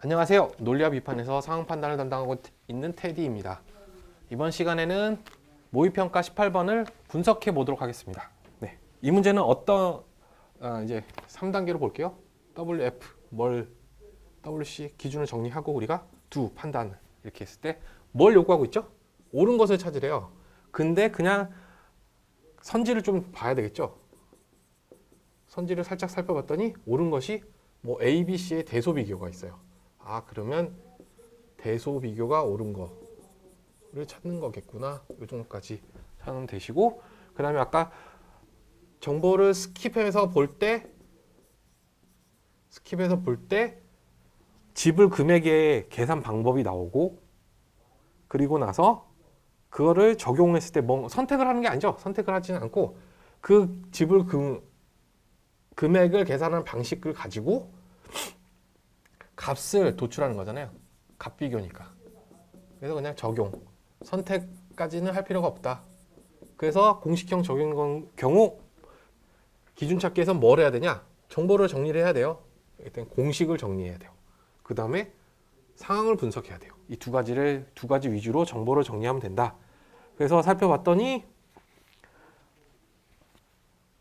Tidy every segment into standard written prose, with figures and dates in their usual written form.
안녕하세요. 논리와 비판에서 상황 판단을 담당하고 있는 테디입니다. 이번 시간에는 모의평가 18번을 분석해 보도록 하겠습니다. 네, 이 문제는 이제 3단계로 볼게요. WF, WC 기준을 정리하고 우리가 판단을 이렇게 했을 때 뭘 요구하고 있죠? 옳은 것을 찾으래요. 근데 그냥 선지를 좀 봐야 되겠죠? 선지를 살짝 살펴봤더니 옳은 것이 A, B, C의 대소 비교가 있어요. 그러면 대소 비교가 옳은 거를 찾는 거겠구나. 이 정도까지 찾으면 되시고, 그 다음에 아까 정보를 스킵해서 볼 때 지불 금액의 계산 방법이 나오고, 그리고 나서 그거를 적용했을 때 선택을 하는 게 아니죠. 선택을 하지는 않고 그 지불 금액을 계산하는 방식을 가지고 값을 도출하는 거잖아요. 값 비교니까. 그래서 그냥 적용. 선택까지는 할 필요가 없다. 그래서 공식형 적용인 경우 기준 찾기에서 뭘 해야 되냐? 정보를 정리를 해야 돼요. 일단 공식을 정리해야 돼요. 그 다음에 상황을 분석해야 돼요. 이 두 가지 위주로 정보를 정리하면 된다. 그래서 살펴봤더니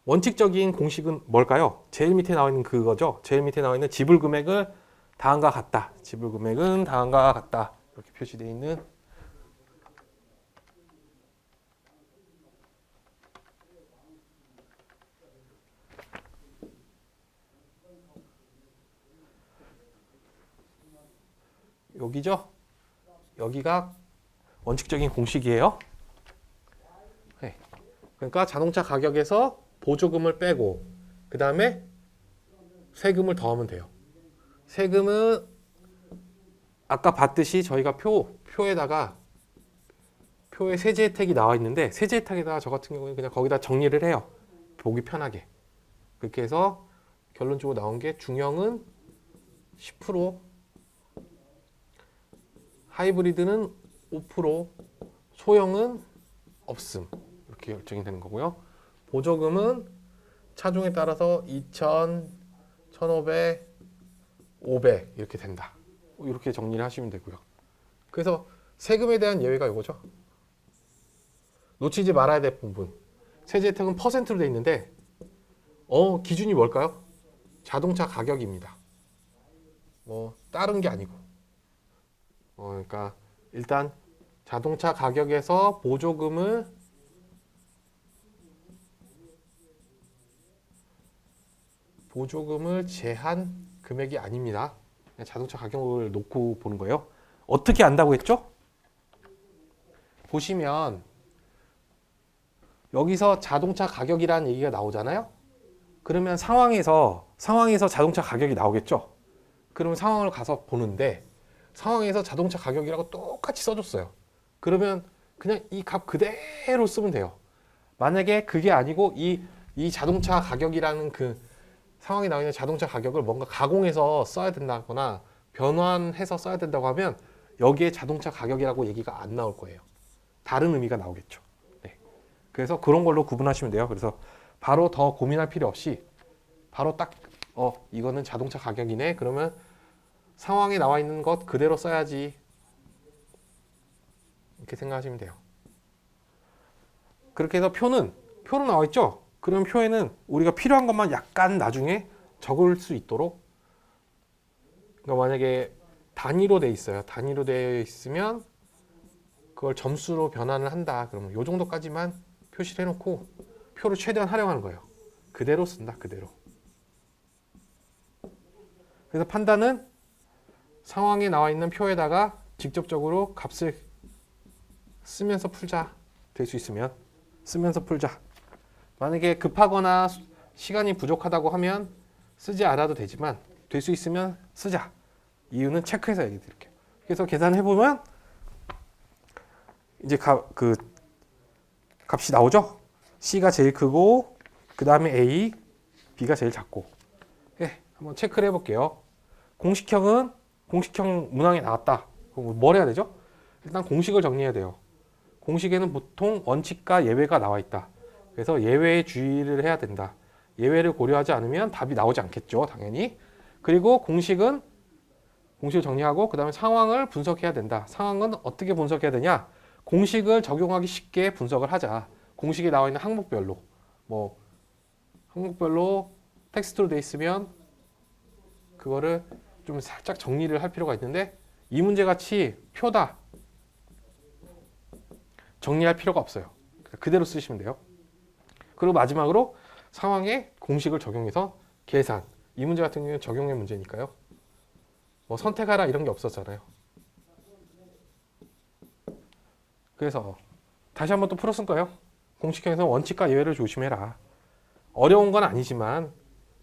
원칙적인 공식은 뭘까요? 제일 밑에 나와 있는 그거죠. 제일 밑에 나와 있는 지불 금액을 다음과 같다. 지불 금액은 다음과 같다. 이렇게 표시되어 있는 여기죠. 여기가 원칙적인 공식이에요. 네. 그러니까 자동차 가격에서 보조금을 빼고 그 다음에 세금을 더하면 돼요. 세금은 아까 봤듯이 저희가 표에다가 표에 세제 혜택이 나와 있는데 세제 혜택에다가 저 같은 경우는 그냥 거기다 정리를 해요. 보기 편하게. 그렇게 해서 결론적으로 나온 게 중형은 10%, 하이브리드는 5%, 소형은 없음. 이렇게 결정이 되는 거고요. 보조금은 차종에 따라서 2,000, 1,500, 500 이렇게 된다. 이렇게 정리를 하시면 되고요. 그래서 세금에 대한 예외가 이거죠. 놓치지 말아야 될 부분. 세제 혜택은 퍼센트로 되어 있는데 기준이 뭘까요? 자동차 가격입니다. 다른 게 아니고. 그러니까 일단 자동차 가격에서 보조금을 제한 금액이 아닙니다. 그냥 자동차 가격을 놓고 보는 거예요. 어떻게 안다고 했죠? 보시면 여기서 자동차 가격이라는 얘기가 나오잖아요. 그러면 상황에서 자동차 가격이 나오겠죠. 그러면 상황을 가서 보는데 상황에서 자동차 가격이라고 똑같이 써줬어요. 그러면 그냥 이 값 그대로 쓰면 돼요. 만약에 그게 아니고 이 자동차 가격이라는 그 상황에 나와 있는 자동차 가격을 뭔가 가공해서 써야 된다거나 변환해서 써야 된다고 하면 여기에 자동차 가격이라고 얘기가 안 나올 거예요. 다른 의미가 나오겠죠. 네. 그래서 그런 걸로 구분하시면 돼요. 그래서 바로 더 고민할 필요 없이 바로 딱 이거는 자동차 가격이네. 그러면 상황에 나와 있는 것 그대로 써야지. 이렇게 생각하시면 돼요. 그렇게 해서 표는 나와 있죠? 그럼 표에는 우리가 필요한 것만 약간 나중에 적을 수 있도록, 그러니까 만약에 단위로 돼 있어요. 단위로 되어 있으면 그걸 점수로 변환을 한다. 그러면 이 정도까지만 표시를 해놓고 표를 최대한 활용하는 거예요. 그대로 쓴다. 그대로. 그래서 판단은 상황에 나와 있는 표에다가 직접적으로 값을 쓰면서 풀자. 될 수 있으면 쓰면서 풀자. 만약에 급하거나 시간이 부족하다고 하면 쓰지 않아도 되지만 될 수 있으면 쓰자. 이유는 체크해서 얘기 드릴게요. 그래서 계산해보면 이제 값이 나오죠? C가 제일 크고 그 다음에 A, B가 제일 작고. 한번 체크를 해볼게요. 공식형 문항에 나왔다. 그럼 뭘 해야 되죠? 일단 공식을 정리해야 돼요. 공식에는 보통 원칙과 예외가 나와 있다. 그래서 예외에 주의를 해야 된다. 예외를 고려하지 않으면 답이 나오지 않겠죠, 당연히. 그리고 공식은 공식을 정리하고 그 다음에 상황을 분석해야 된다. 상황은 어떻게 분석해야 되냐? 공식을 적용하기 쉽게 분석을 하자. 공식에 나와 있는 항목별로 뭐 항목별로 텍스트로 돼 있으면 그거를 좀 살짝 정리를 할 필요가 있는데 이 문제 같이 표다. 정리할 필요가 없어요. 그대로 쓰시면 돼요. 그리고 마지막으로 상황에 공식을 적용해서 계산. 이 문제 같은 경우는 적용의 문제니까요. 뭐 선택하라 이런 게 없었잖아요. 그래서 다시 한번 또 풀었을 거예요. 공식형에서 원칙과 예외를 조심해라. 어려운 건 아니지만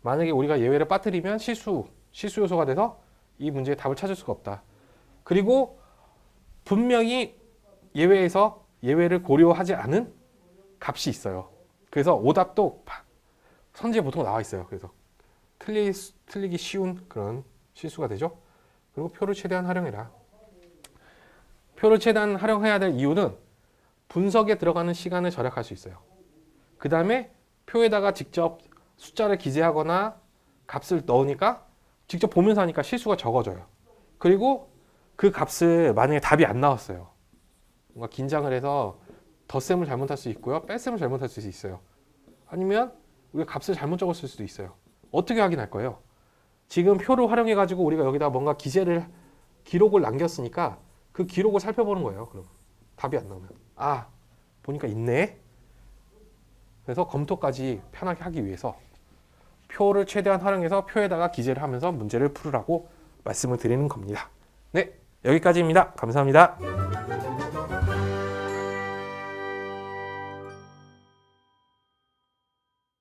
만약에 우리가 예외를 빠뜨리면 실수 요소가 돼서 이 문제의 답을 찾을 수가 없다. 그리고 분명히 예외에서 예외를 고려하지 않은 값이 있어요. 그래서 오답도 선지에 보통 나와 있어요. 그래서 틀리기 쉬운 그런 실수가 되죠. 그리고 표를 최대한 활용해라. 표를 최대한 활용해야 될 이유는 분석에 들어가는 시간을 절약할 수 있어요. 그 다음에 표에다가 직접 숫자를 기재하거나 값을 넣으니까 직접 보면서 하니까 실수가 적어져요. 그리고 그 값을 만약에 답이 안 나왔어요. 뭔가 긴장을 해서 덧셈을 잘못할 수 있고요. 뺄셈을 잘못할 수 있어요. 아니면 우리가 값을 잘못 적었을 수도 있어요. 어떻게 확인할 거예요? 지금 표를 활용해 가지고 우리가 여기다 뭔가 기록을 남겼으니까 그 기록을 살펴보는 거예요. 그럼 답이 안 나오면 보니까 있네. 그래서 검토까지 편하게 하기 위해서 표를 최대한 활용해서 표에다가 기재를 하면서 문제를 풀으라고 말씀을 드리는 겁니다. 네, 여기까지입니다. 감사합니다.